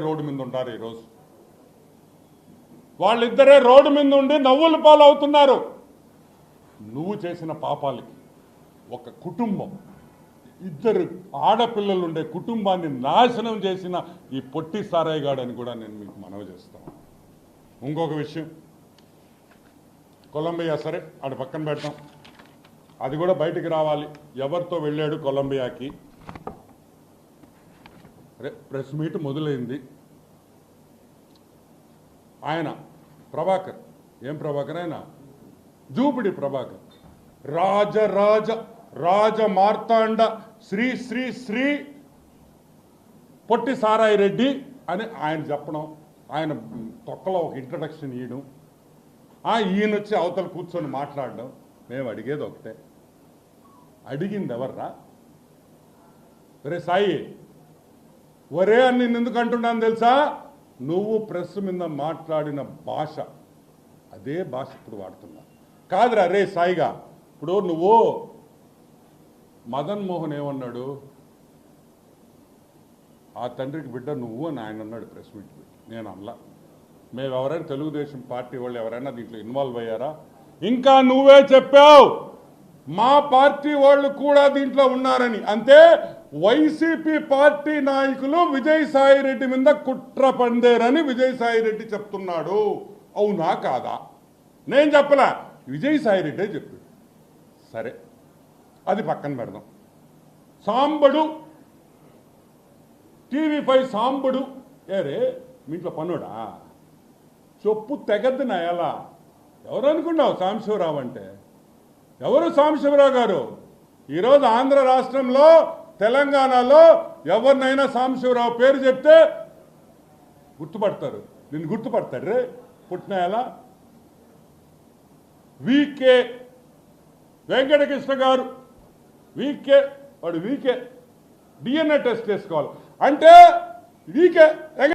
Road మీద ఉంటారు ఈరోజు. వాళ్ళిద్దరే రోడ్డు మీద ఉండి నవ్వుల పాలు అవుతున్నారు. నువ్వు చేసిన పాపాలకి ఒక కుటుంబం, ఇద్దరు ఆడపిల్లలు ఉండే కుటుంబాన్ని నాశనం చేసిన ఈ పొట్టి సారాయి గాడని కూడా నేను మీకు మనవి చేస్తాను. ఇంకొక విషయం, కొలంబియా సరే ఆడ పక్కన పెడతాం, అది కూడా బయటికి రావాలి. ఎవరితో వెళ్ళాడు కొలంబియాకి? ప్రెస్ మీట్ మొదలైంది. ఆయన ప్రభాకర్, ఏం ప్రభాకర్, ఆయన జూపిడి ప్రభాకర్, రాజ మార్తాండ శ్రీ శ్రీ శ్రీ పొట్టి సారాయి రెడ్డి అని ఆయన చెప్పడం, ఆయన తొక్కలో ఒక ఇంట్రడక్షన్ ఇవ్వడం, ఈయన వచ్చి అవతల కూర్చొని మాట్లాడడం. మేము అడిగేది ఒకటే, అడిగింది ఎవర్రా? ఒరే సాయి, ఒరే అని నేను ఎందుకు అంటున్నాను తెలుసా? నువ్వు ప్రెస్ మీద మాట్లాడిన భాష, అదే భాష ఇప్పుడు వాడుతున్నా. కాదురా రే సాయిగా, ఇప్పుడు నువ్వు మదన్ మోహన్ ఏమన్నాడు? ఆ తండ్రికి బిడ్డ నువ్వు అని ఆయన అన్నాడు ప్రెస్ మీట్ పెట్టి. నేను అనలా. మేము ఎవరైనా తెలుగుదేశం పార్టీ వాళ్ళు ఎవరైనా దీంట్లో ఇన్వాల్వ్ అయ్యారా? ఇంకా నువ్వే చెప్పావు మా పార్టీ వాళ్ళు కూడా దీంట్లో ఉన్నారని. అంటే వైసీపీ పార్టీ నాయకులు విజయసాయి రెడ్డి మీద కుట్ర పందేరని విజయసాయి రెడ్డి చెప్తున్నాడు. అవునా కాదా? నేను చెప్పలా, విజయసాయి రెడ్డే చెప్పాడు. సరే, అది పక్కన పెడదాం. సాంబడు, టీవీ5 సాంబడు, ఏరే మీ ఇంట్లో పనుడా? చెప్పు తెగద్దు నా ఎలా. ఎవరు అనుకున్నావు సాంబశివరావు అంటే? ఎవరు సాంబశివరావు గారు? ఈరోజు ఆంధ్ర రాష్ట్రంలో, తెలంగాణలో ఎవరినైనా సాంబశివరావు పేరు చెప్తే గుర్తుపడతారు. నిన్ను గుర్తుపడతాడు రే పుట్టిన ఎలా. వీకే వెంకటకృష్ణ గారు, వీకే వాడు, వీకే డిఎన్ఏ టెస్ట్ చేసుకోవాలి అంటే వీకే